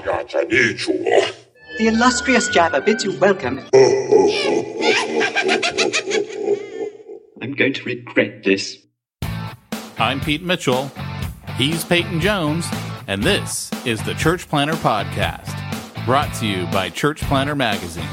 The illustrious Jabba bids you welcome. I'm going to regret this. I'm Pete Mitchell. He's Peyton Jones. And this is the Church Planter Podcast, brought to you by Church Planter Magazine.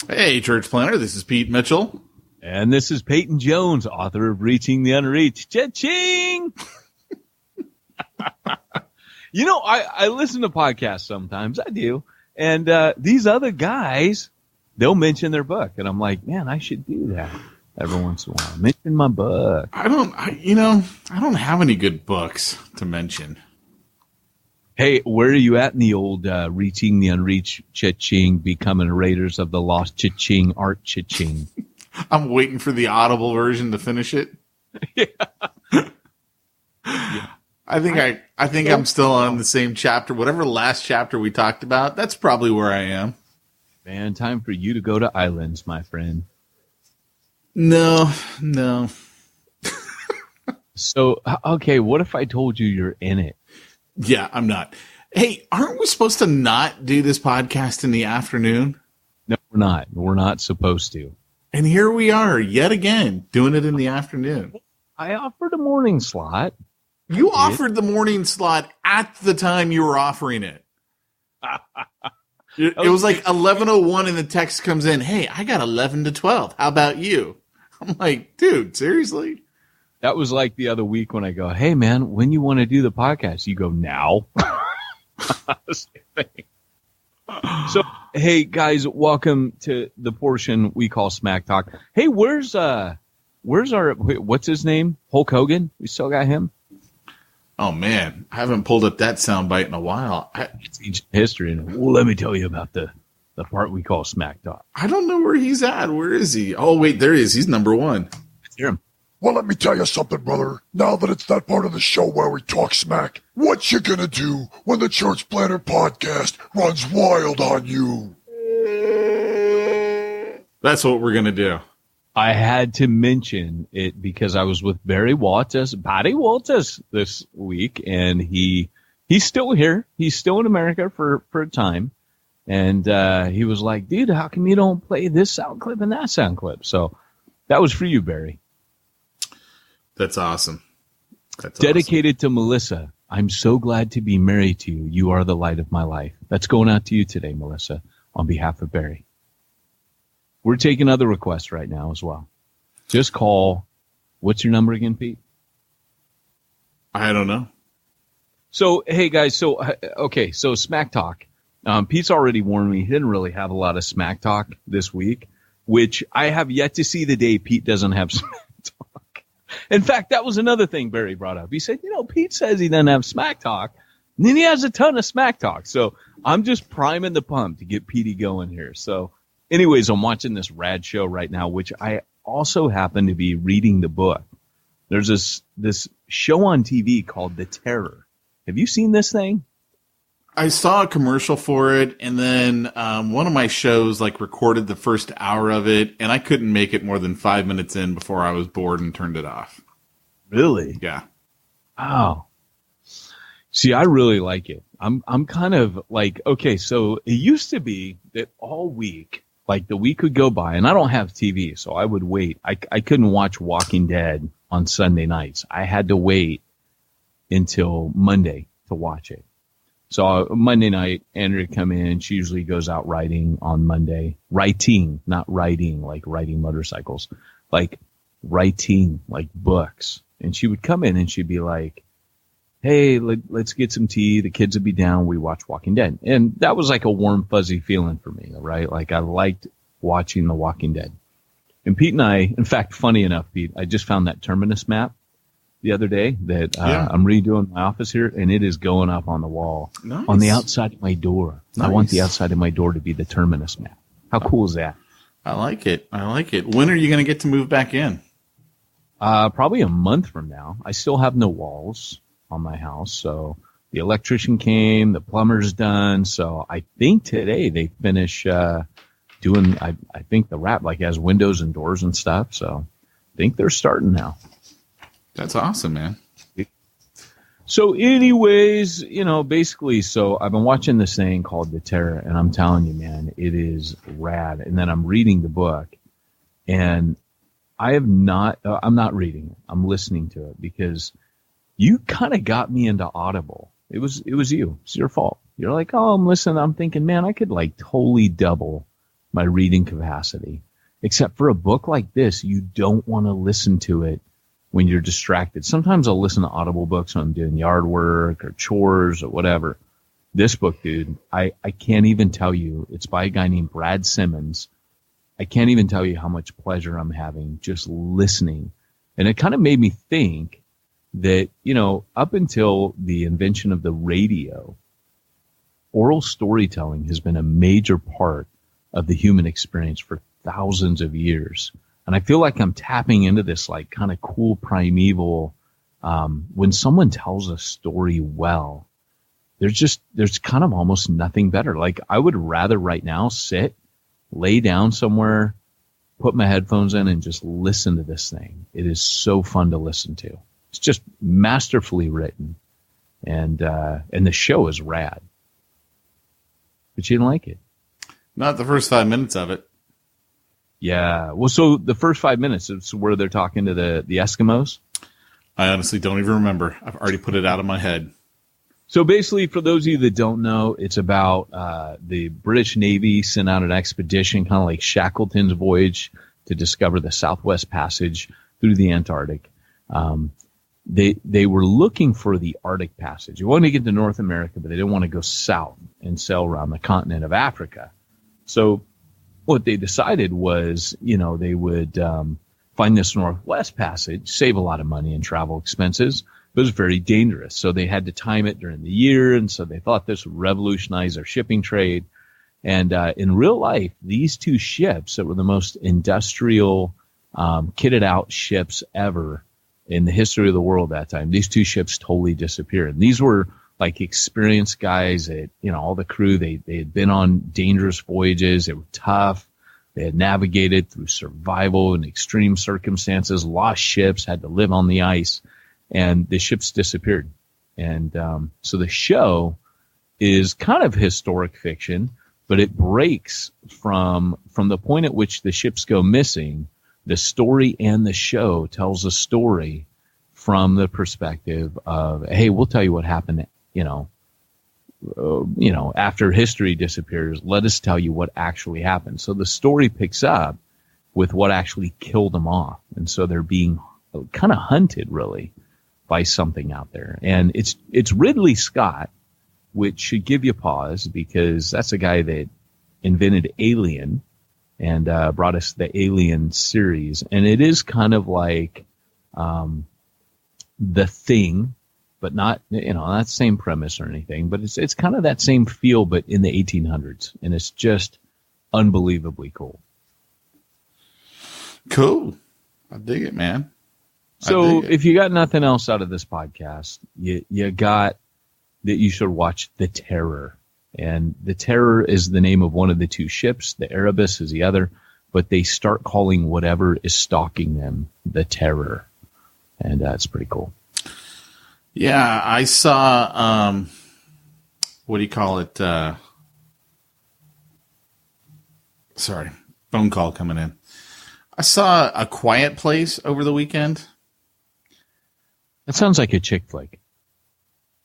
Hey, Church Planter, this is Pete Mitchell. And this is Peyton Jones, author of Reaching the Unreached. Cha-ching! You know, I listen to podcasts sometimes. I do. And these other guys, they'll mention their book. And I'm like, man, I should do that every once in a while. Mention my book. I don't have any good books to mention. Hey, where are you at in the old Reaching the Unreached, cha-ching, becoming Raiders of the Lost, cha-ching, art, cha-ching? I'm waiting for the Audible version to finish it. Yeah. I think I'm still on the same chapter. Whatever last chapter we talked about, that's probably where I am. Man, time for you to go to Islands, my friend. No. So, okay, what if I told you you're in it? Yeah, I'm not. Hey, aren't we supposed to not do this podcast in the afternoon? No, we're not. We're not supposed to. And here we are yet again doing it in the afternoon. I offered a morning slot. You offered the morning slot at the time you were offering it. It was like 11:01 and the text comes in, hey, I got 11 to 12. How about you? I'm like, dude, seriously? That was like the other week when I go, hey, man, when you want to do the podcast? You go, now. So, hey, guys, welcome to the portion we call Smack Talk. Hey, where's our, what's his name? Hulk Hogan? We still got him? Oh, man, I haven't pulled up that soundbite in a while. It's ancient history. And let me tell you about the part we call Smack Talk. I don't know where he's at. Where is he? Oh, wait, there he is. He's number one. Let's hear him. Well, let me tell you something, brother. Now that it's that part of the show where we talk smack, what you gonna do when the Church Planter Podcast runs wild on you? That's what we're gonna do. I had to mention it because I was with Patty Walters this week, and he's still here. He's still in America for a time. And he was like, dude, how come you don't play this sound clip and that sound clip? So that was for you, Barry. That's awesome. That's dedicated to Melissa. I'm so glad to be married to you. You are the light of my life. That's going out to you today, Melissa, on behalf of Barry. We're taking other requests right now as well. Just call. What's your number again, Pete? I don't know. So, hey, guys. So Smack Talk. Pete's already warned me he didn't really have a lot of Smack Talk this week, which I have yet to see the day Pete doesn't have Smack Talk. In fact, that was another thing Barry brought up. He said, Pete says he doesn't have Smack Talk, and then he has a ton of Smack Talk. So I'm just priming the pump to get Petey going here. So anyways, I'm watching this rad show right now, which I also happen to be reading the book. There's this show on TV called The Terror. Have you seen this thing? I saw a commercial for it, and then one of my shows recorded the first hour of it, and I couldn't make it more than 5 minutes in before I was bored and turned it off. Really? Yeah. Oh. See, I really like it. I'm kind of like, okay, so it used to be that all week, the week would go by, and I don't have TV, so I would wait. I couldn't watch Walking Dead on Sunday nights. I had to wait until Monday to watch it. So Monday night, Andrea would come in. She usually goes out riding on Monday. Writing, not riding, like riding motorcycles. Writing, like books. And she would come in and she'd be like, hey, let's get some tea. The kids would be down. We watch Walking Dead. And that was like a warm, fuzzy feeling for me, right? I liked watching The Walking Dead. And Pete and I, in fact, funny enough, Pete, I just found that Terminus map the other day that I'm redoing my office here, and it is going up on the wall on the outside of my door. Nice. I want the outside of my door to be the Terminus map. How cool is that? I like it. When are you going to get to move back in? Probably a month from now. I still have no walls on my house, so the electrician came, the plumber's done. So I think today they finish doing. I think the wrap like has windows and doors and stuff. So I think they're starting now. That's awesome, man. So anyways, basically, so I've been watching this thing called The Terror, and I'm telling you, man, it is rad. And then I'm reading the book, and I'm not reading it. I'm listening to it because you kind of got me into Audible. It was you. It's your fault. You're like, oh, I'm listening. I'm thinking, man, I could like totally double my reading capacity. Except for a book like this, you don't want to listen to it when you're distracted. Sometimes I'll listen to Audible books when I'm doing yard work or chores or whatever. This book, dude, I can't even tell you. It's by a guy named Brad Simmons. I can't even tell you how much pleasure I'm having just listening. And it kind of made me think that, up until the invention of the radio, oral storytelling has been a major part of the human experience for thousands of years. And I feel like I'm tapping into this like kind of cool primeval, when someone tells a story well, there's kind of almost nothing better. Like I would rather right now lay down somewhere, put my headphones in and just listen to this thing. It is so fun to listen to. It's just masterfully written. And the show is rad. But you didn't like it. Not the first 5 minutes of it. Yeah. Well, so the first 5 minutes is where they're talking to the Eskimos. I honestly don't even remember. I've already put it out of my head. So basically, for those of you that don't know, it's about the British Navy sent out an expedition, kind of like Shackleton's voyage, to discover the Southwest Passage through the Antarctic. They were looking for the Arctic Passage. They wanted to get to North America, but they didn't want to go south and sail around the continent of Africa. So what they decided was, they would find this Northwest Passage, save a lot of money and travel expenses. It was very dangerous. So they had to time it during the year. And so they thought this would revolutionize their shipping trade. And in real life, these two ships that were the most industrial, kitted out ships ever in the history of the world at that time, these two ships totally disappeared. And these were like experienced guys that, all the crew, they had been on dangerous voyages. They were tough. They had navigated through survival in extreme circumstances, lost ships, had to live on the ice. And the ships disappeared. And so the show is kind of historic fiction, but it breaks from the point at which the ships go missing. The story and the show tells a story from the perspective of, hey, we'll tell you what happened, after history disappears, let us tell you what actually happened. So the story picks up with what actually killed them off. And so they're being kind of hunted, really, by something out there. And it's Ridley Scott, which should give you pause because that's a guy that invented Alien and brought us the Alien series. And it is kind of like The Thing, but not, not the same premise or anything, but it's kind of that same feel, but in the 1800s. And it's just unbelievably cool. Cool. I dig it, man. So if you got nothing else out of this podcast, you got that you should watch The Terror. And The Terror is the name of one of the two ships. The Erebus is the other. But they start calling whatever is stalking them The Terror. And that's pretty cool. Yeah, I saw, what do you call it? Sorry, phone call coming in. I saw A Quiet Place over the weekend. That sounds like a chick flick.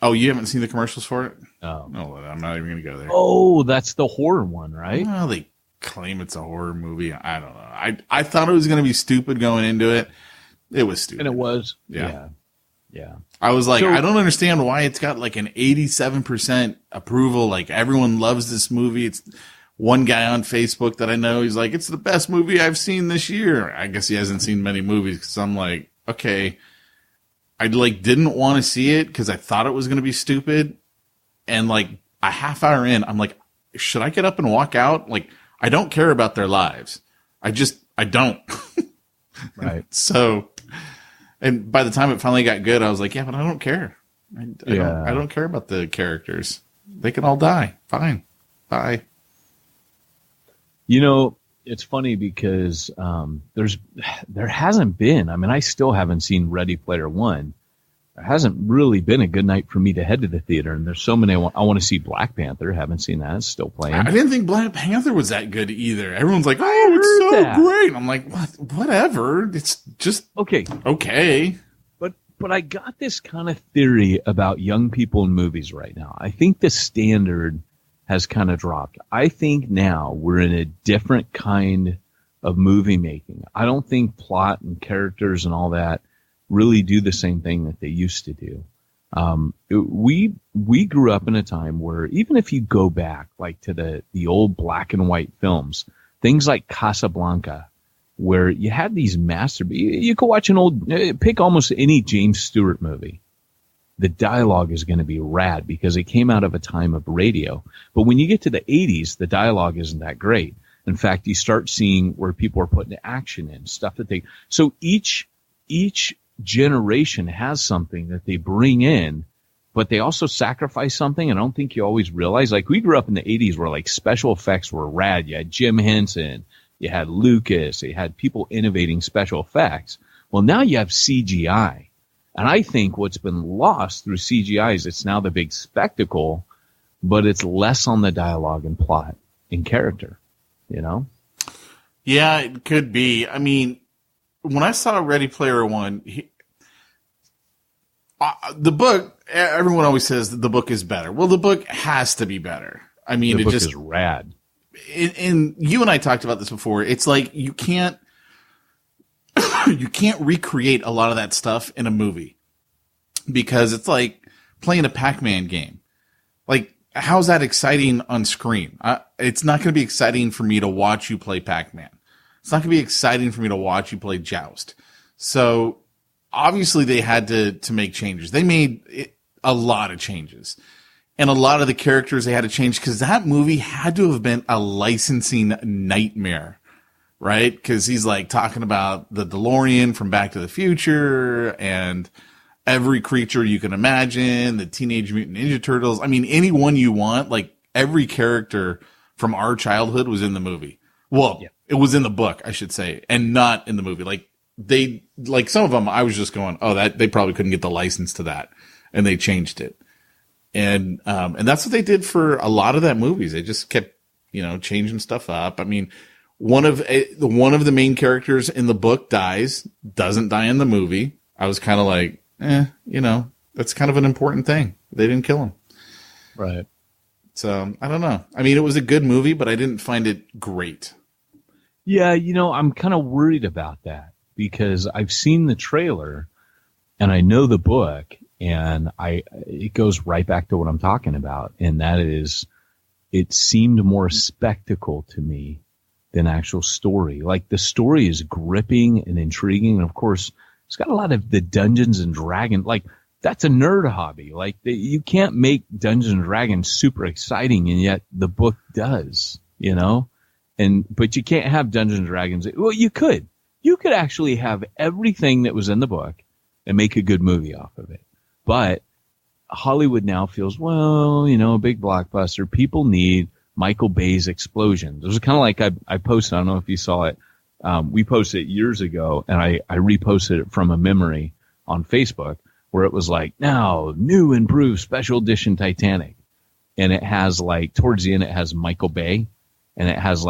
Oh, you haven't seen the commercials for it? Oh. No, I'm not even going to go there. Oh, that's the horror one, right? Well, they claim it's a horror movie. I don't know. I thought it was going to be stupid going into it. It was stupid. And it was. Yeah. Yeah. I was like, I don't understand why it's got like an 87% approval. Like everyone loves this movie. It's one guy on Facebook that I know. He's like, it's the best movie I've seen this year. I guess he hasn't seen many movies because I'm like, okay. I didn't want to see it because I thought it was going to be stupid. And like a half hour in, I'm like, should I get up and walk out? Like, I don't care about their lives. I don't. Right. So And by the time it finally got good, I was like, yeah, but I don't care. I don't care about the characters. They can all die. Fine. Bye. You know, it's funny because there hasn't been. I mean, I still haven't seen Ready Player One. There hasn't really been a good night for me to head to the theater, and there's so many. I want to see Black Panther. Haven't seen that. It's still playing. I didn't think Black Panther was that good either. Everyone's like, oh, it's so great. I'm like, what? Whatever. It's just okay. But I got this kind of theory about young people in movies right now. I think the standard has kind of dropped. I think now we're in a different kind of movie making. I don't think plot and characters and all that really do the same thing that they used to do. We grew up in a time where even if you go back like to the old black and white films, things like Casablanca, where you had these masterpieces. You could watch pick almost any James Stewart movie. The dialogue is going to be rad because it came out of a time of radio. But when you get to the 80s, the dialogue isn't that great. In fact, you start seeing where people are putting action in, stuff that they... So each generation has something that they bring in, but they also sacrifice something. I don't think you always realize. Like, we grew up in the 80s where, like, special effects were rad. You had Jim Henson. You had Lucas. You had people innovating special effects. Well, now you have CGI. And I think what's been lost through CGI is it's now the big spectacle, but it's less on the dialogue and plot and character, you know? Yeah, it could be. I mean, when I saw Ready Player One, the book, everyone always says that the book is better. Well, the book has to be better. I mean, the book is rad. And you and I talked about this before. It's like you can't recreate a lot of that stuff in a movie because it's like playing a Pac-Man game. Like, how's that exciting on screen? It's not going to be exciting for me to watch you play Pac-Man. It's not going to be exciting for me to watch you play Joust. So obviously they had to make changes. They made a lot of changes. And a lot of the characters they had to change because that movie had to have been a licensing nightmare, right? Because he's like talking about the DeLorean from Back to the Future and every creature you can imagine, the Teenage Mutant Ninja Turtles. I mean, anyone you want, like every character from our childhood was in the movie. Well, It was in the book, I should say, and not in the movie. Like some of them, I was just going, oh, that they probably couldn't get the license to that, and they changed it. And that's what they did for a lot of that movies. They just kept, changing stuff up. I mean, one of the main characters in the book doesn't die in the movie. I was kind of like, that's kind of an important thing. They didn't kill him. Right. So I don't know. I mean, it was a good movie, but I didn't find it great. Yeah. I'm kind of worried about that because I've seen the trailer and I know the book. And it goes right back to what I'm talking about. And that is, it seemed more spectacle to me than actual story. Like, the story is gripping and intriguing. And of course, it's got a lot of the Dungeons and Dragons. Like, that's a nerd hobby. Like, you can't make Dungeons and Dragons super exciting. And yet the book does, but you can't have Dungeons and Dragons. Well, you could actually have everything that was in the book and make a good movie off of it. But Hollywood now feels, a big blockbuster. People need Michael Bay's explosions. It was kind of like I posted, I don't know if you saw it. We posted it years ago, and I reposted it from a memory on Facebook where it was like, now, new improved special edition Titanic. And it has towards the end, it has Michael Bay, and it has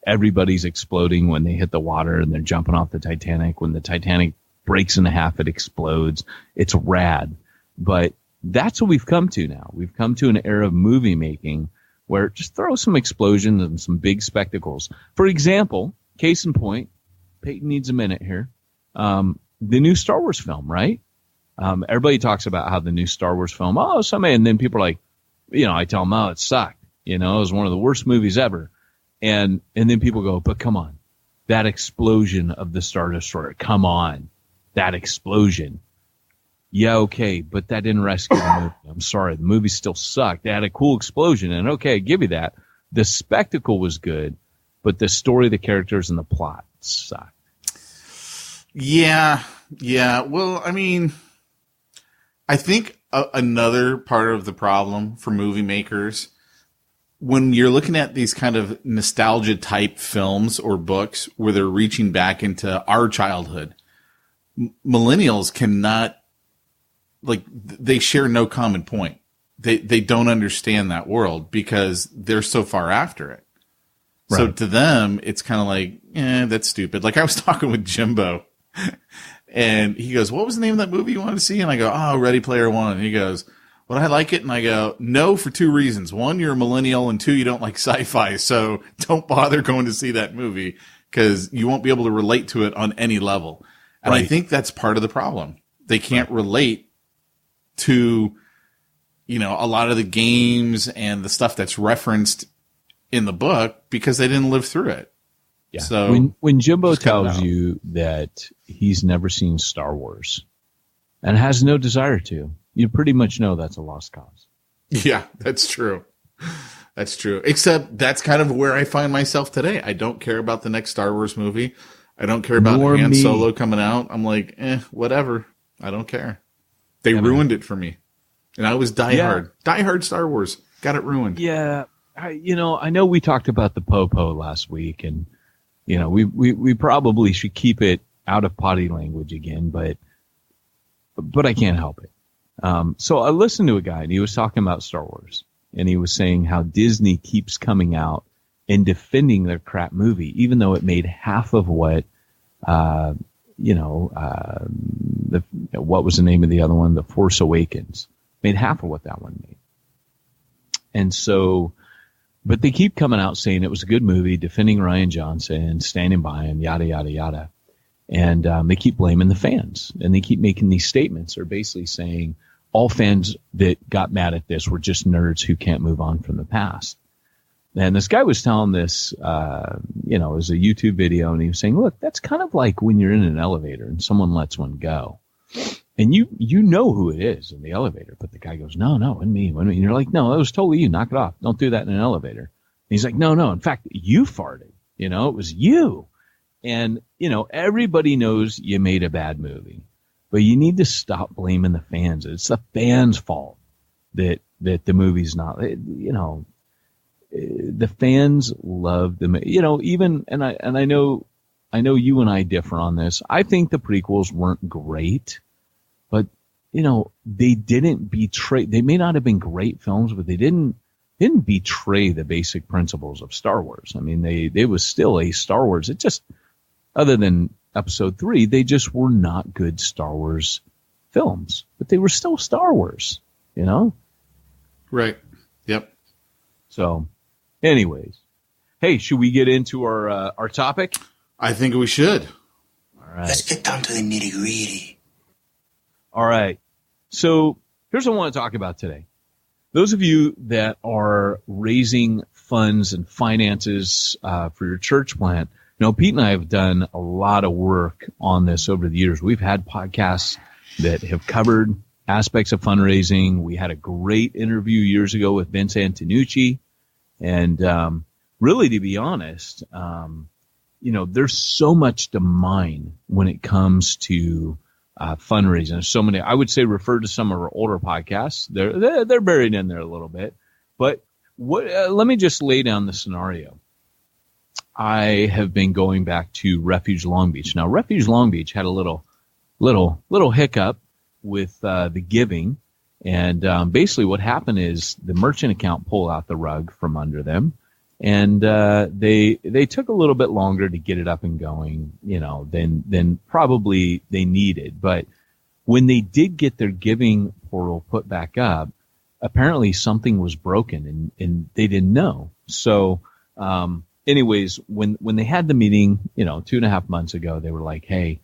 everybody's exploding when they hit the water and they're jumping off the Titanic. When the Titanic breaks in half, it explodes. It's rad. But that's what we've come to now. We've come to an era of movie making where just throw some explosions and some big spectacles. For example, case in point, Peyton needs a minute here. The new Star Wars film, right? Everybody talks about how the new Star Wars film, and then people are like, I tell them, it sucked. It was one of the worst movies ever. And then people go, but come on, that explosion of the Star Destroyer, come on, that explosion. Yeah, okay, but that didn't rescue the movie. I'm sorry, the movie still sucked. They had a cool explosion, and okay, I give you that. The spectacle was good, but the story, the characters, and the plot sucked. Yeah. Well, I mean, I think another part of the problem for movie makers, when you're looking at these kind of nostalgia type films or books where they're reaching back into our childhood, millennials cannot, like, they share no common point. They don't understand that world because they're so far after it. Right. So to them, it's kind of like, that's stupid. Like I was talking with Jimbo and he goes, what was the name of that movie you wanted to see? And I go, oh, Ready Player One. And he goes, would I like it? And I go, no, for two reasons. One, you're a millennial, and two, you don't like sci-fi. So don't bother going to see that movie because you won't be able to relate to it on any level. And right. I think that's part of the problem. They can't relate to, a lot of the games and the stuff that's referenced in the book because they didn't live through it. Yeah. So when Jimbo tells you that he's never seen Star Wars and has no desire to, you pretty much know that's a lost cause. Yeah, that's true. That's true. Except that's kind of where I find myself today. I don't care about the next Star Wars movie. I don't care about Han Solo coming out. I'm like, whatever. I don't care. They ruined it for me. And I was diehard Star Wars. Got it ruined. Yeah. I know we talked about the Popo last week, and we probably should keep it out of potty language again, but I can't help it. So I listened to a guy, and he was talking about Star Wars, and he was saying how Disney keeps coming out and defending their crap movie, even though it made half of what, what was the name of the other one? The Force Awakens made half of what that one made. And so, but they keep coming out saying it was a good movie, defending Rian Johnson, standing by him, yada, yada, yada. And they keep blaming the fans. And they keep making these statements. They're basically saying all fans that got mad at this were just nerds who can't move on from the past. And this guy was telling this, it was a YouTube video. And he was saying, look, that's kind of like when you're in an elevator and someone lets one go. And you know who it is in the elevator. But the guy goes, no, wasn't me. And you're like, no, that was totally you. Knock it off. Don't do that in an elevator. And he's like, no. In fact, you farted. It was you. And, everybody knows you made a bad movie. But you need to stop blaming the fans. It's the fans' fault that the movie's not, the fans love the movie. Even, and I know you and I differ on this. I think the prequels weren't great. But, they didn't betray, they may not have been great films, but they didn't betray the basic principles of Star Wars. I mean, they was still a Star Wars. It just, other than episode 3, they just were not good Star Wars films, but they were still Star Wars, Right. Yep. So anyways, hey, should we get into our topic? I think we should. All right. Let's get down to the nitty-gritty. All right. So here's what I want to talk about today. Those of you that are raising funds and finances for your church plant, Pete and I have done a lot of work on this over the years. We've had podcasts that have covered aspects of fundraising. We had a great interview years ago with Vince Antonucci. And really, to be honest, there's so much to mine when it comes to fundraising. There's so many. I would say refer to some of our older podcasts. They're buried in there a little bit. But let me just lay down the scenario. I have been going back to Refuge Long Beach. Now, Refuge Long Beach had a little hiccup with the giving, and basically what happened is the merchant account pulled out the rug from under them, and they took a little bit longer to get it up and going, than probably they needed. But when they did get their giving portal put back up, apparently something was broken, and they didn't know. So. Anyways, when they had the meeting, 2.5 months ago, they were like, hey,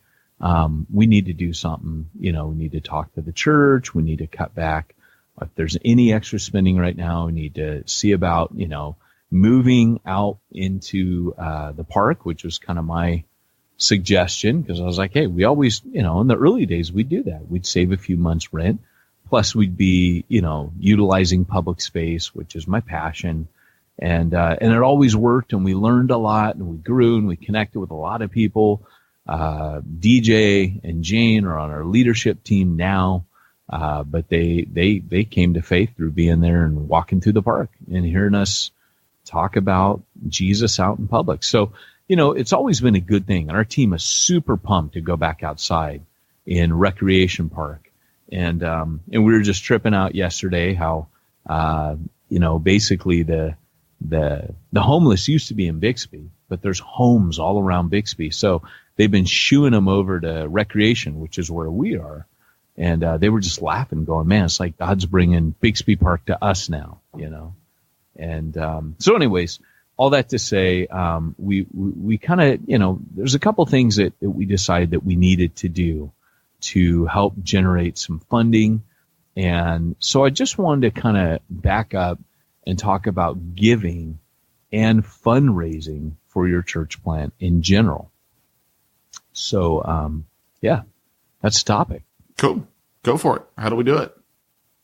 we need to do something. We need to talk to the church. We need to cut back. If there's any extra spending right now, we need to see about, moving out into the park, which was kind of my suggestion, because I was like, hey, we always, in the early days, we'd do that. We'd save a few months rent. Plus, we'd be, utilizing public space, which is my passion. And it always worked, and we learned a lot, and we grew, and we connected with a lot of people. DJ and Jane are on our leadership team now. But they came to faith through being there and walking through the park and hearing us talk about Jesus out in public. So, it's always been a good thing. And our team is super pumped to go back outside in Recreation Park. And we were just tripping out yesterday how, basically the homeless used to be in Bixby, but there's homes all around Bixby. So they've been shooing them over to Recreation, which is where we are. And they were just laughing, going, man, it's like God's bringing Bixby Park to us now, And so anyways, all that to say, we kind of, there's a couple things that we decided that we needed to do to help generate some funding. And so I just wanted to kind of back up and talk about giving and fundraising for your church plant in general. So, that's the topic. Cool. Go for it. How do we do it?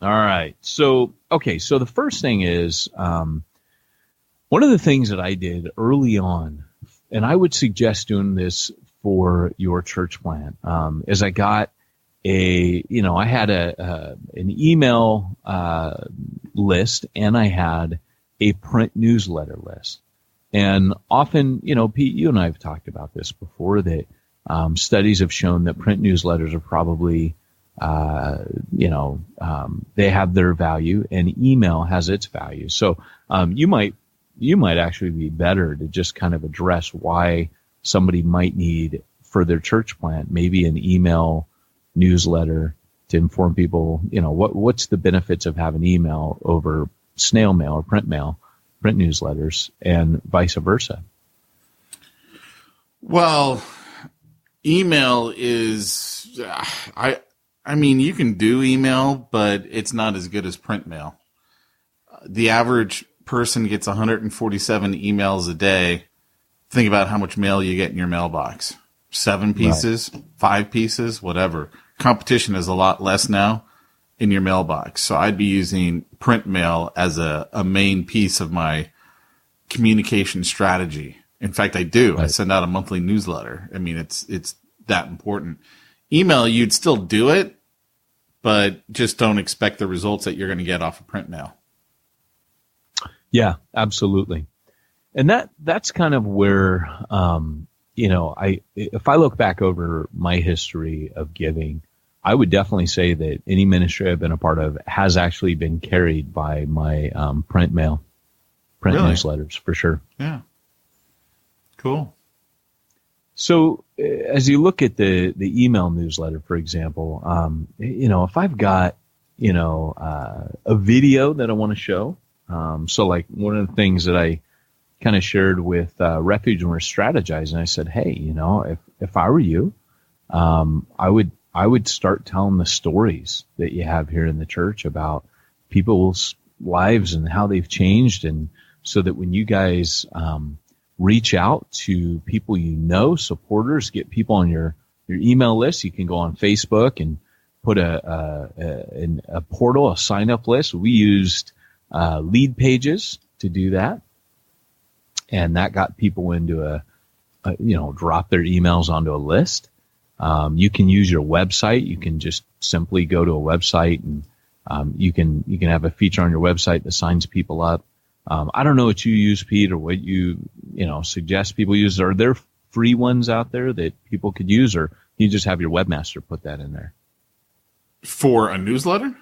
All right. So the first thing is, one of the things that I did early on, and I would suggest doing this for your church plant, is I got I had an email list and I had a print newsletter list. And often, Pete, you and I have talked about this before, that studies have shown that print newsletters are probably they have their value and email has its value. So, you might actually be better to just kind of address why somebody might need for their church plant, maybe an email newsletter to inform people, what's the benefits of having email over snail mail or print newsletters, and vice versa. Well, email is, I mean, you can do email, but it's not as good as print mail. The average person gets 147 emails a day. Think about how much mail you get in your mailbox. 7 pieces, right. 5 pieces, whatever. Competition is a lot less now in your mailbox. So I'd be using print mail as a main piece of my communication strategy. In fact, I do. Right. I send out a monthly newsletter. I mean, it's that important. Email, you'd still do it, but just don't expect the results that you're going to get off of print mail. Yeah, absolutely. And that's kind of where, if I look back over my history of giving, I would definitely say that any ministry I've been a part of has actually been carried by my print mail, really? Newsletters, for sure. Yeah. Cool. So as you look at the email newsletter, for example, if I've got, a video that I want to show, so like one of the things that I kind of shared with Refuge when we're strategizing, I said, hey, if I were you, I would start telling the stories that you have here in the church about people's lives and how they've changed, and so that when you guys reach out to people, supporters, get people on your email list, you can go on Facebook and put a portal, a sign up list. We used Lead Pages to do that, and that got people into drop their emails onto a list. You can use your website. You can just simply go to a website, and you can have a feature on your website that signs people up. I don't know what you use, Pete, or what you suggest people use. Are there free ones out there that people could use, or you just have your webmaster put that in there? For a newsletter?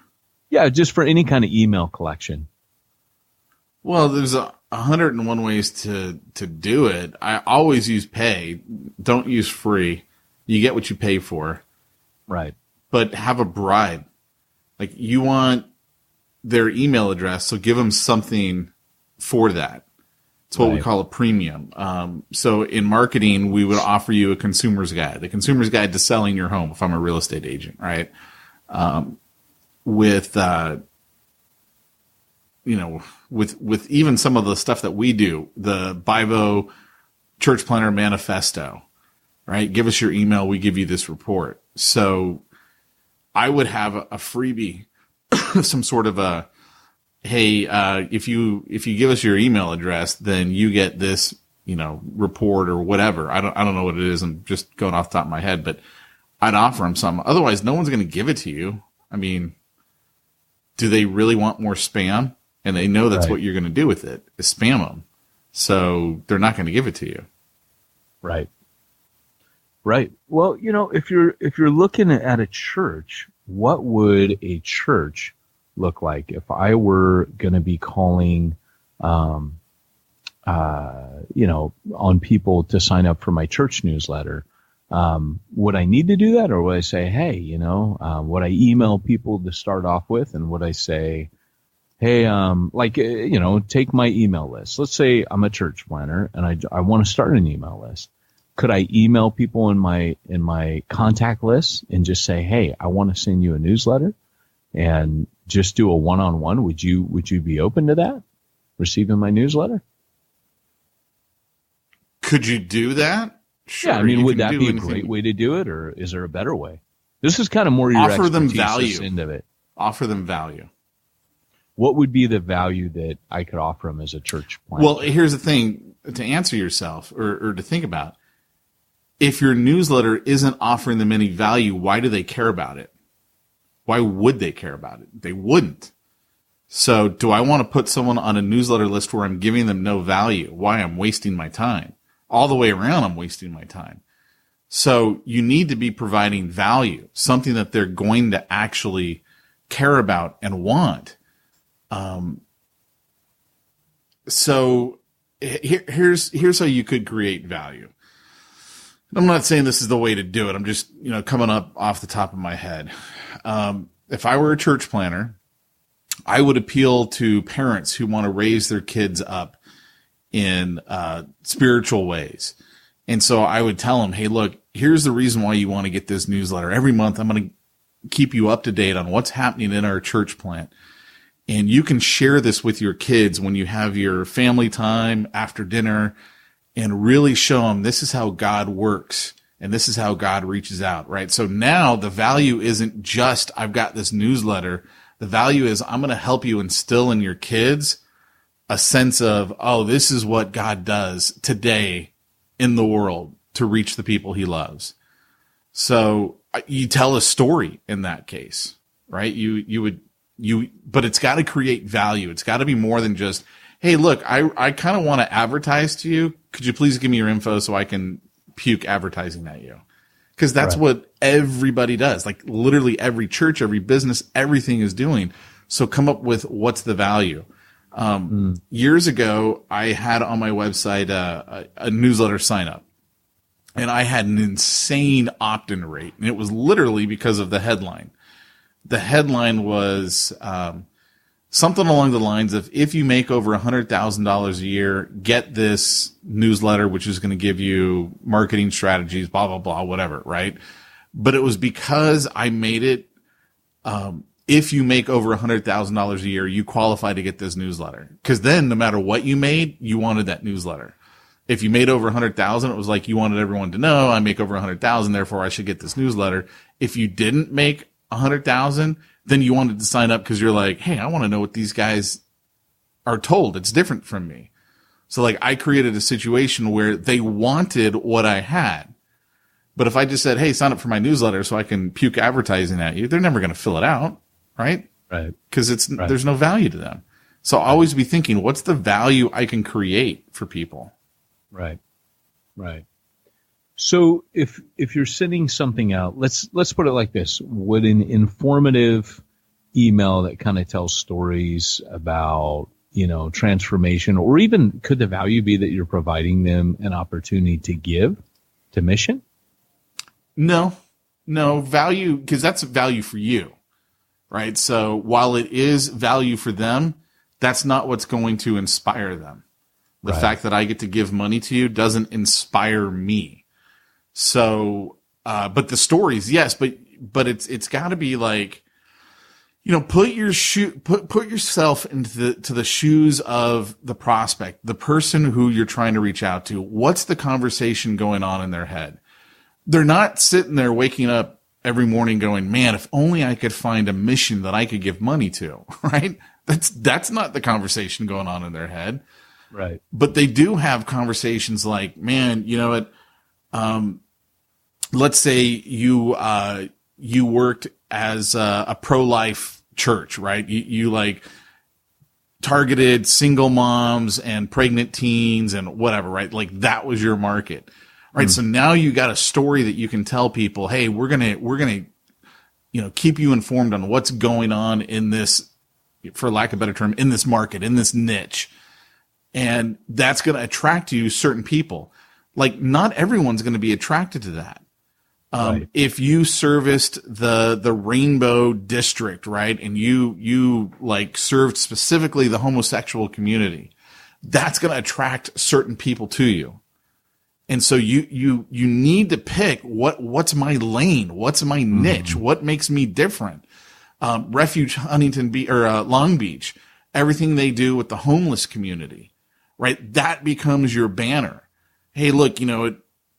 Yeah, just for any kind of email collection. Well, there's 101 ways to do it. I always use pay. Don't use free. You get what you pay for. Right. But have a bribe. Like, you want their email address, so give them something for that. It's what we call a premium. So in marketing, we would offer you a consumer's guide, the consumer's guide to selling your home if I'm a real estate agent, right? With even some of the stuff that we do, the Bivo Church Planner Manifesto, right? Give us your email, we give you this report. So I would have a freebie, some sort of a, hey, if you give us your email address, then you get this report or whatever. I don't know what it is. I'm just going off the top of my head, but I'd offer them some. Otherwise, no one's going to give it to you. I mean, do they really want more spam? And they know that's what you're going to do with it, is spam them. So they're not going to give it to you. Right. Right. Well, if you're looking at a church, what would a church look like if I were going to be calling, on people to sign up for my church newsletter? Would I need to do that, or would I say, hey, would I email people to start off with, and would I say, hey, take my email list. Let's say I'm a church planner and I want to start an email list. Could I email people in my contact list and just say, hey, I want to send you a newsletter, and just do a one-on-one? Would you be open to that? Receiving my newsletter? Could you do that? Sure. Yeah, I mean, would that be a great way to do it, or is there a better way? This is kind of more your offer them expertise value. End of it. Offer them value. What would be the value that I could offer them as a church planner? Well, here's the thing to answer yourself or to think about. If your newsletter isn't offering them any value, why do they care about it? Why would they care about it? They wouldn't. So do I want to put someone on a newsletter list where I'm giving them no value? Why? I'm wasting my time. All the way around, I'm wasting my time. So you need to be providing value, something that they're going to actually care about and want. So here's how you could create value. I'm not saying this is the way to do it. I'm just, coming up off the top of my head. If I were a church planner, I would appeal to parents who want to raise their kids up in spiritual ways. And so I would tell them, hey, look, here's the reason why you want to get this newsletter. Every month, I'm going to keep you up to date on what's happening in our church plant. And you can share this with your kids when you have your family time after dinner, and really show them this is how God works and this is how God reaches out, right? So now the value isn't just I've got this newsletter. The value is I'm going to help you instill in your kids a sense of, oh, this is what God does today in the world to reach the people he loves. So you tell a story in that case, right? But it's got to create value. It's got to be more than just, hey, look, I kind of want to advertise to you. Could you please give me your info so I can puke advertising at you? Because that's what everybody does. Like literally every church, every business, everything is doing. So come up with what's the value. Years ago, I had on my website a newsletter sign up, and I had an insane opt-in rate, and it was literally because of the headline. The headline was something along the lines of, if you make over $100,000 a year, get this newsletter, which is going to give you marketing strategies, blah, blah, blah, whatever, right? But it was because I made it, if you make over $100,000 a year, you qualify to get this newsletter. Because then no matter what you made, you wanted that newsletter. If you made over 100,000, it was like you wanted everyone to know I make over 100,000, therefore I should get this newsletter. If you didn't make 100,000, then you wanted to sign up because you're like, hey, I want to know what these guys are told. It's different from me. So like I created a situation where they wanted what I had. But if I just said, hey, sign up for my newsletter so I can puke advertising at you, they're never going to fill it out, right? Right. Because there's no value to them. So I'll always be thinking, what's the value I can create for people? Right. Right. So if you're sending something out, let's put it like this. Would an informative email that kind of tells stories about, transformation, or even could the value be that you're providing them an opportunity to give to mission? No value, because that's value for you, right? So while it is value for them, that's not what's going to inspire them. The fact that I get to give money to you doesn't inspire me. So, but the stories, yes, but it's got to be like, put yourself into the shoes of the prospect, the person who you're trying to reach out to. What's the conversation going on in their head? They're not sitting there waking up every morning going, man, if only I could find a mission that I could give money to, right? That's not the conversation going on in their head. Right. But they do have conversations like, man, you know what? Let's say you worked as a pro-life church, right? You like targeted single moms and pregnant teens and whatever, right? Like that was your market, right? So now you got a story that you can tell people, hey, we're gonna, keep you informed on what's going on in this, for lack of a better term, in this market, in this niche. And that's going to attract you certain people. Like not everyone's going to be attracted to that. Right. If you serviced the Rainbow District, right, and you like served specifically the homosexual community, that's going to attract certain people to you. And so you need to pick what's my lane, what's my niche, what makes me different. Refuge Huntington Beach or Long Beach, everything they do with the homeless community, right? That becomes your banner. Hey, look,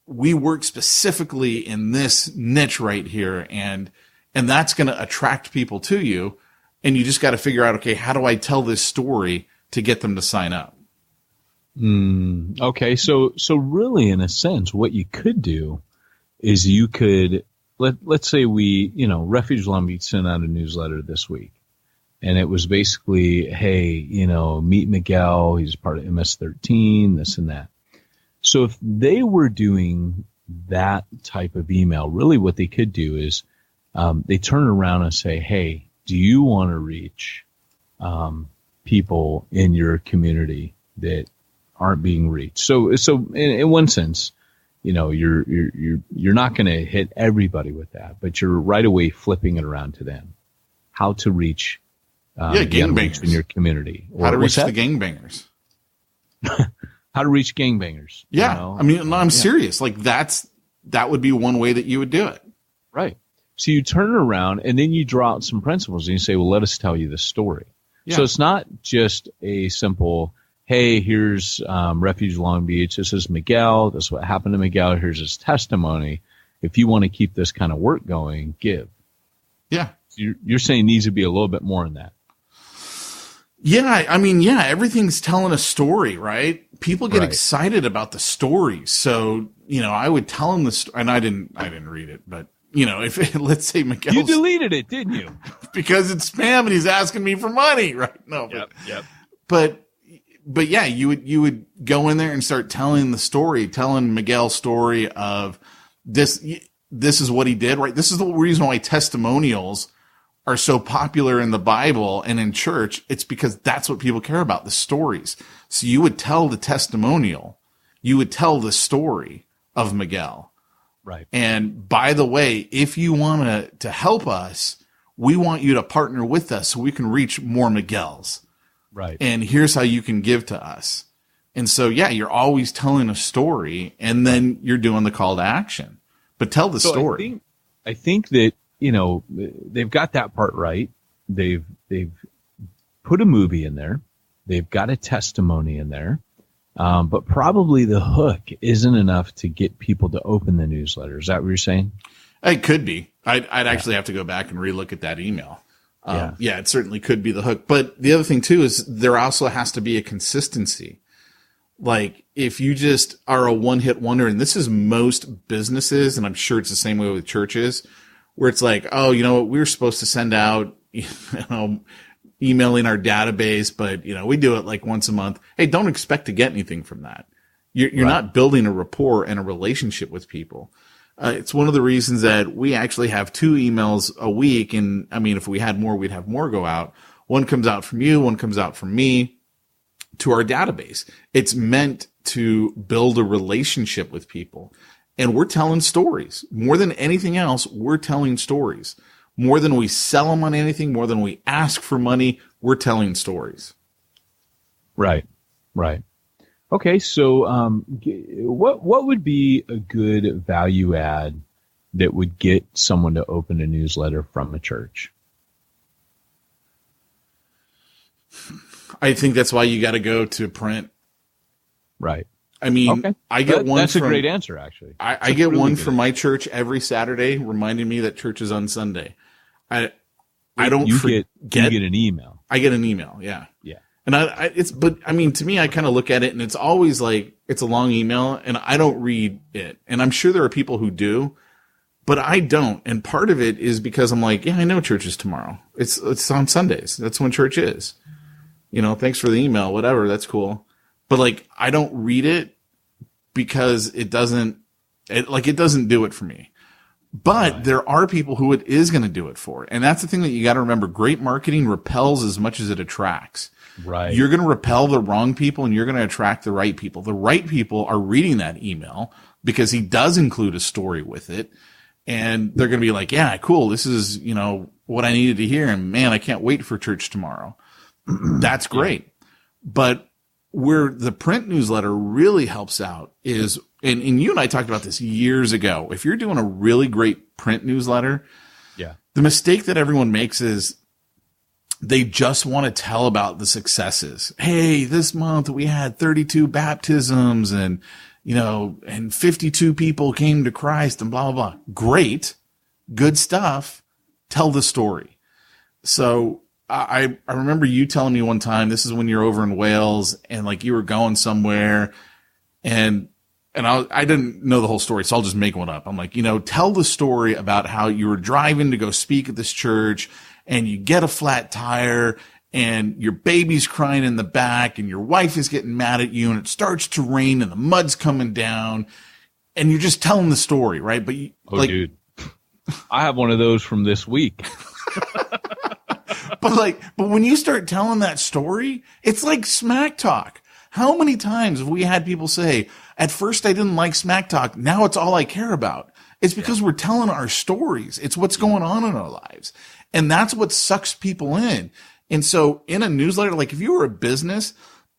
we work specifically in this niche right here, and that's going to attract people to you. And you just got to figure out, okay, how do I tell this story to get them to sign up? Okay. So really, in a sense, what you could do is you could, let's say Refuge Long Beach sent out a newsletter this week. And it was basically, hey, meet Miguel. He's part of MS-13, this and that. So if they were doing that type of email, really what they could do is they turn around and say, hey, do you want to reach people in your community that aren't being reached? So in one sense, you're not going to hit everybody with that, but you're right away flipping it around to them. How to reach gangbangers in your community. How to reach the gangbangers. How to reach gangbangers. Yeah. I mean, I'm serious. Like that would be one way that you would do it. Right. So you turn it around and then you draw out some principles and you say, well, let us tell you the story. Yeah. So it's not just a simple, hey, here's Refuge Long Beach. This is Miguel. This is what happened to Miguel. Here's his testimony. If you want to keep this kind of work going, give. Yeah. So you're saying it needs to be a little bit more than that. Yeah, I mean, everything's telling a story, right? People get excited about the stories. So, I would tell them and I didn't read it, but if let's say Miguel, you deleted it, didn't you? Because it's spam and he's asking me for money, right? No, yep. But yeah, you would go in there and start telling Miguel's story of this is what he did, right? This is the reason why testimonials are so popular in the Bible and in church. It's because that's what people care about, the stories. So you would tell the testimonial, you would tell the story of Miguel. Right. And by the way, if you want to help us, we want you to partner with us so we can reach more Miguels. Right. And here's how you can give to us. And so, you're always telling a story and then you're doing the call to action, but tell the story. I think that, they've got that part right. They've put a movie in there. They've got a testimony in there. But probably the hook isn't enough to get people to open the newsletter. Is that what you're saying? It could be. I'd actually have to go back and relook at that email. It certainly could be the hook. But the other thing too is there also has to be a consistency. Like if you just are a one-hit wonder, and this is most businesses, and I'm sure it's the same way with churches, where it's like, oh, we were supposed to send out, emailing our database, but we do it like once a month. Hey, don't expect to get anything from that. You're not building a rapport and a relationship with people. It's one of the reasons that we actually have 2 emails a week. And I mean, if we had more, we'd have more go out. One comes out from you, one comes out from me to our database. It's meant to build a relationship with people. And we're telling stories. More than anything else, we're telling stories. More than we sell them on anything, more than we ask for money, we're telling stories. Right. Okay, so what would be a good value add that would get someone to open a newsletter from a church? I think that's why you got to go to print. Right. I mean, okay. I get one. That's a great answer, actually. I get really one from my church every Saturday, reminding me that church is on Sunday. I don't you get an email. I get an email. Yeah. Yeah. And to me, I kind of look at it and it's always like, it's a long email and I don't read it. And I'm sure there are people who do, but I don't. And part of it is because I'm like, yeah, I know church is tomorrow. It's on Sundays. That's when church is. Thanks for the email, whatever. That's cool. But like, I don't read it because it doesn't do it for me. But there are people who it is going to do it for. And that's the thing that you got to remember. Great marketing repels as much as it attracts. Right. You're going to repel the wrong people and you're going to attract the right people. The right people are reading that email because he does include a story with it. And they're going to be like, yeah, cool. This is, what I needed to hear. And man, I can't wait for church tomorrow. That's great. Yeah. But where the print newsletter really helps out is, and you and I talked about this years ago. If you're doing a really great print newsletter, the mistake that everyone makes is they just want to tell about the successes. Hey, this month we had 32 baptisms and 52 people came to Christ and blah, blah, blah. Great. Good stuff. Tell the story. So I remember you telling me one time, this is when you're over in Wales and like you were going somewhere and I didn't know the whole story, so I'll just make one up. I'm like, tell the story about how you were driving to go speak at this church and you get a flat tire and your baby's crying in the back and your wife is getting mad at you and it starts to rain and the mud's coming down and you're just telling the story, right? But dude, I have one of those from this week. But when you start telling that story, it's like smack talk. How many times have we had people say, at first I didn't like smack talk. Now it's all I care about. It's because we're telling our stories. It's what's going on in our lives. And that's what sucks people in. And so in a newsletter, like if you were a business,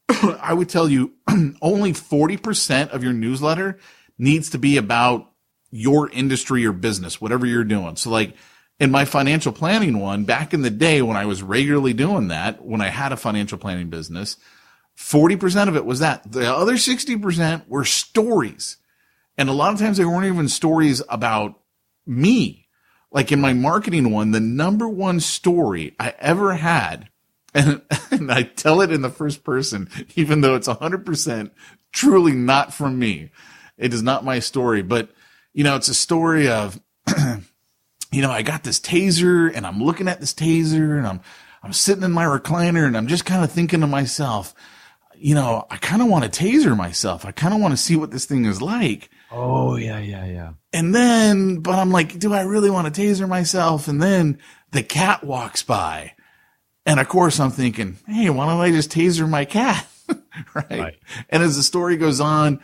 I would tell you only 40% of your newsletter needs to be about your industry or business, whatever you're doing. So like in my financial planning one, back in the day when I was regularly doing that, when I had a financial planning business, 40% of it was that. The other 60% were stories. And a lot of times they weren't even stories about me. Like in my marketing one, the number one story I ever had, and I tell it in the first person, even though it's 100% truly not from me. It is not my story, but it's a story of, I got this taser and I'm looking at this taser and I'm sitting in my recliner and I'm just kind of thinking to myself, I kind of want to taser myself. I kind of want to see what this thing is like. Oh, yeah. And then, but I'm like, do I really want to taser myself? And then the cat walks by. And of course I'm thinking, hey, why don't I just taser my cat? Right? And as the story goes on,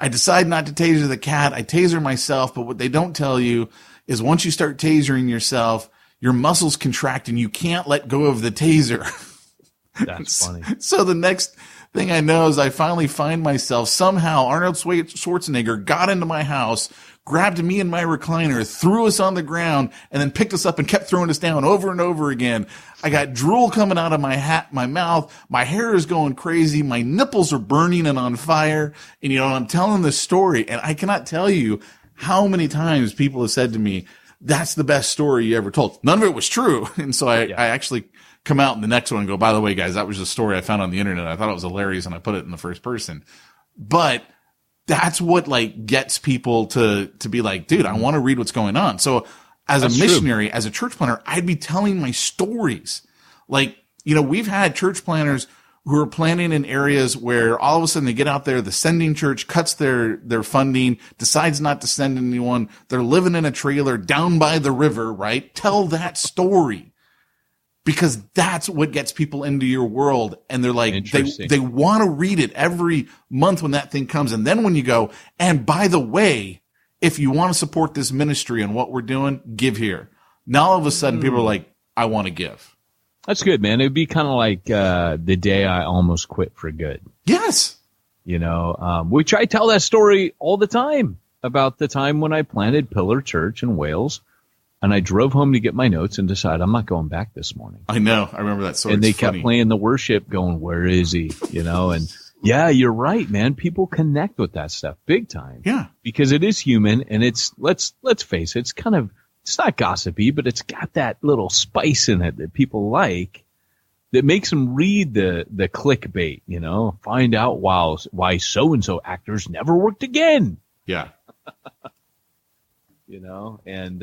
I decide not to taser the cat. I taser myself. But what they don't tell you is once you start tasering yourself, your muscles contract and you can't let go of the taser. That's funny. So the next thing I know is I finally find myself somehow Arnold Schwarzenegger got into my house, grabbed me in my recliner, threw us on the ground, and then picked us up and kept throwing us down over and over again. I got drool coming out of my mouth. My hair is going crazy. My nipples are burning and on fire. And I'm telling this story and I cannot tell you how many times people have said to me, that's the best story you ever told. None of it was true. And so I actually come out in the next one and go, by the way, guys, that was a story I found on the internet. I thought it was hilarious and I put it in the first person. But that's what gets people to be like, dude, I want to read what's going on. So as a missionary, as a church planner, I'd be telling my stories. We've had church planners who are planning in areas where all of a sudden they get out there, the sending church cuts their funding, decides not to send anyone. They're living in a trailer down by the river, right? Tell that story. Because that's what gets people into your world. And they're like, they want to read it every month when that thing comes. And then when you go, and by the way, if you want to support this ministry and what we're doing, give here. Now all of a sudden people are like, I want to give. That's good, man. It'd be kind of like the day I almost quit for good. Yes. Which I tell that story all the time about the time when I planted Pillar Church in Wales. And I drove home to get my notes and decided I'm not going back this morning. I know. I remember that story. And they kept playing the worship going, where is he? And yeah, you're right, man. People connect with that stuff big time. Yeah. Because it is human and it's, let's face it, it's not gossipy, but it's got that little spice in it that people like. that makes them read the clickbait, find out why so-and-so actors never worked again, Yeah. and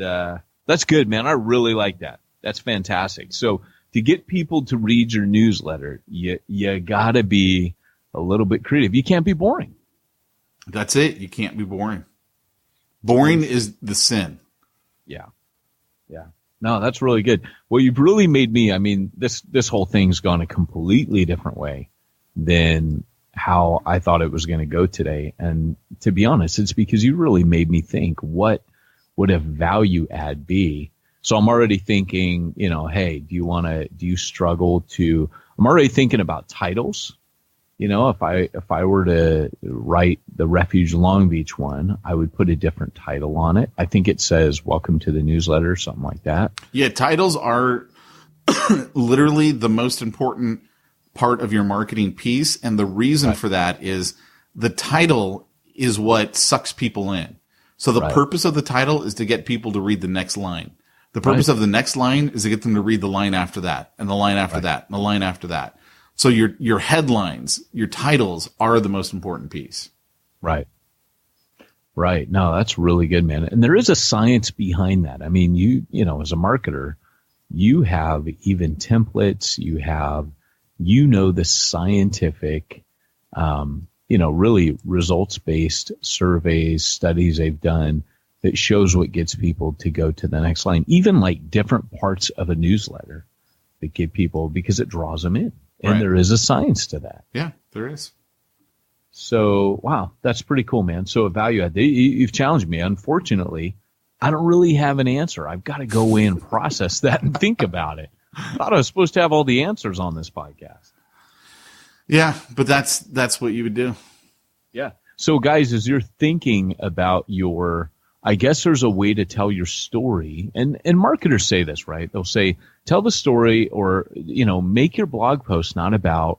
that's good, man. I really like that. That's fantastic. So to get people to read your newsletter, you gotta be a little bit creative. You can't be boring. That's it. You can't be boring. Boring is the sin. Yeah. No, that's really good. Well, you've really made me, this whole thing's gone a completely different way than how I thought it was going to go today. And to be honest, it's because you really made me think, what would a value add be? So I'm already thinking, hey, do you struggle to, I'm already thinking about titles. If I were to write the Refuge Long Beach one, I would put a different title on it. I think it says "Welcome to the Newsletter," something like that. Yeah, titles are literally the most important part of your marketing piece, and the reason for that is the title is what sucks people in. So the purpose of the title is to get people to read the next line. The purpose of the next line is to get them to read the line after that, and the line after that, and the line after that. So your headlines, your titles are the most important piece. Right. No, that's really good, man. And there is a science behind that. You as a marketer, you have even templates, you have, the scientific, really results-based surveys, studies they've done that shows what gets people to go to the next line, even like different parts of a newsletter that get people, because it draws them in. And there is a science to that. Yeah, there is. So, wow, that's pretty cool, man. So a value add. You've challenged me. Unfortunately, I don't really have an answer. I've got to go in and process that and think about it. I thought I was supposed to have all the answers on this podcast. Yeah, but that's what you would do. Yeah. So, guys, as you're thinking about I guess there's a way to tell your story, and marketers say this, right? They'll say, tell the story, or, make your blog post not about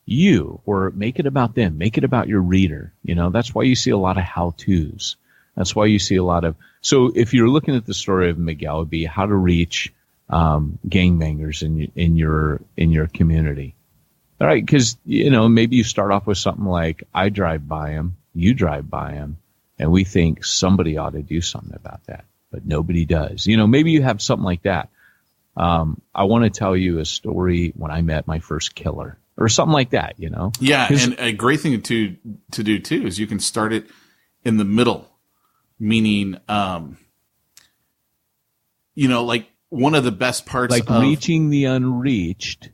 you, or make it about them, make it about your reader. That's why you see a lot of how-tos. That's why you see a lot of, so if you're looking at the story of Miguel, it would be how to reach, gangbangers in your community. All right. Cause, maybe you start off with something like, I drive by him, you drive by him, and we think somebody ought to do something about that, but nobody does. Maybe you have something like that. I want to tell you a story when I met my first killer, or something like that, Yeah, and a great thing to do too is you can start it in the middle, meaning, like one of the best parts, like reaching the unreached.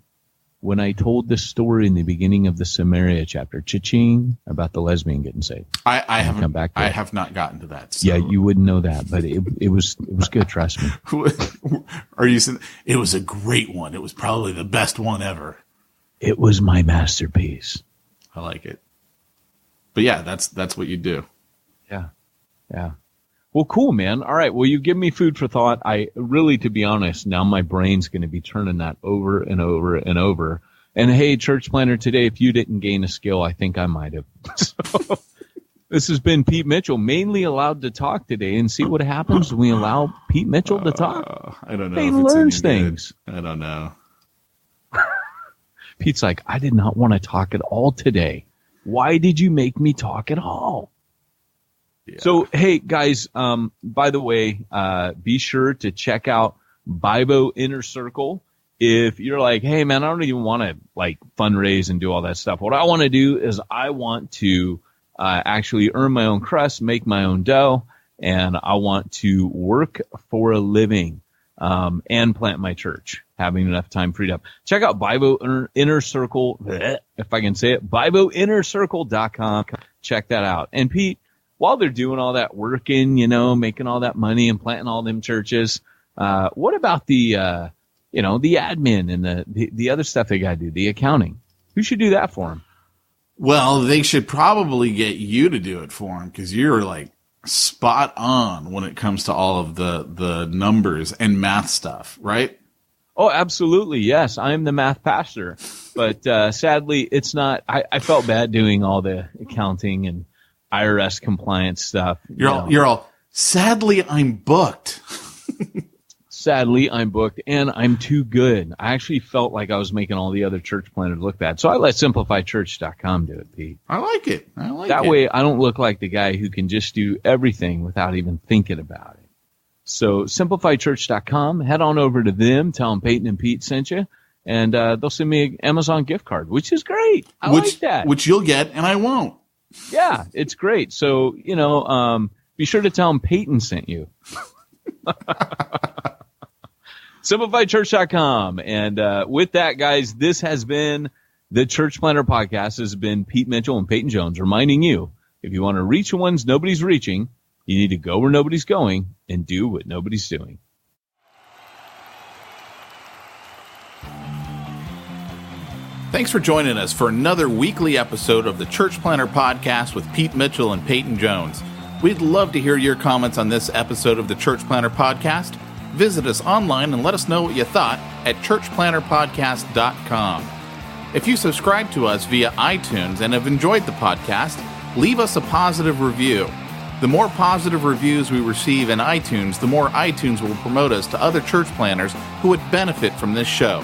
When I told the story in the beginning of the Samaria chapter, cha-ching, about the lesbian getting saved. I haven't come back. I have not gotten to that. So. Yeah, you wouldn't know that, but it was good. Trust me. Are you saying it was a great one? It was probably the best one ever. It was my masterpiece. I like it. But yeah, that's what you do. Yeah. Well, cool, man. All right. Well, you give me food for thought. I really, to be honest, now my brain's going to be turning that over and over and over. And hey, church planner, today, if you didn't gain a skill, I think I might have. So, this has been Pete Mitchell, mainly allowed to talk today, and see what happens when we allow Pete Mitchell to talk. I don't know. He learns things. I don't know. Pete's like, I did not want to talk at all today. Why did you make me talk at all? Yeah. So, hey, guys, by the way, be sure to check out Bibo Inner Circle. If you're like, hey, man, I don't even want to fundraise and do all that stuff. What I want to do is I want to actually earn my own crust, make my own dough, and I want to work for a living and plant my church, having enough time freed up. Check out Bibo Inner Circle, if I can say it, BiboInnerCircle.com. Check that out. And Pete, while they're doing all that working, making all that money and planting all them churches, what about the admin and the other stuff they got to do, the accounting? Who should do that for them? Well, they should probably get you to do it for them, because you're spot on when it comes to all of the numbers and math stuff, right? Oh, absolutely. Yes. I'm the math pastor, but sadly it's not, I felt bad doing all the accounting and IRS compliance stuff. You're all, sadly, I'm booked. sadly, I'm booked and I'm too good. I actually felt like I was making all the other church planners look bad. So I let SimplifyChurch.com do it, Pete. I like it. That way I don't look like the guy who can just do everything without even thinking about it. So SimplifyChurch.com, head on over to them, tell them Peyton and Pete sent you, and they'll send me an Amazon gift card, which is great. I like that. Which you'll get and I won't. Yeah, it's great. So, be sure to tell them Peyton sent you. SimplifyChurch.com. And with that, guys, this has been the Church Planter Podcast. This has been Pete Mitchell and Peyton Jones reminding you, if you want to reach the ones nobody's reaching, you need to go where nobody's going and do what nobody's doing. Thanks for joining us for another weekly episode of the Church Planter Podcast with Pete Mitchell and Peyton Jones. We'd love to hear your comments on this episode of the Church Planter Podcast. Visit us online and let us know what you thought at churchplanterpodcast.com. If you subscribe to us via iTunes and have enjoyed the podcast, leave us a positive review. The more positive reviews we receive in iTunes, the more iTunes will promote us to other church planners who would benefit from this show.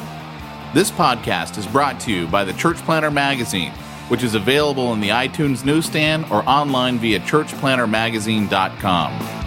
This podcast is brought to you by the Church Planter Magazine, which is available in the iTunes newsstand or online via churchplantermagazine.com.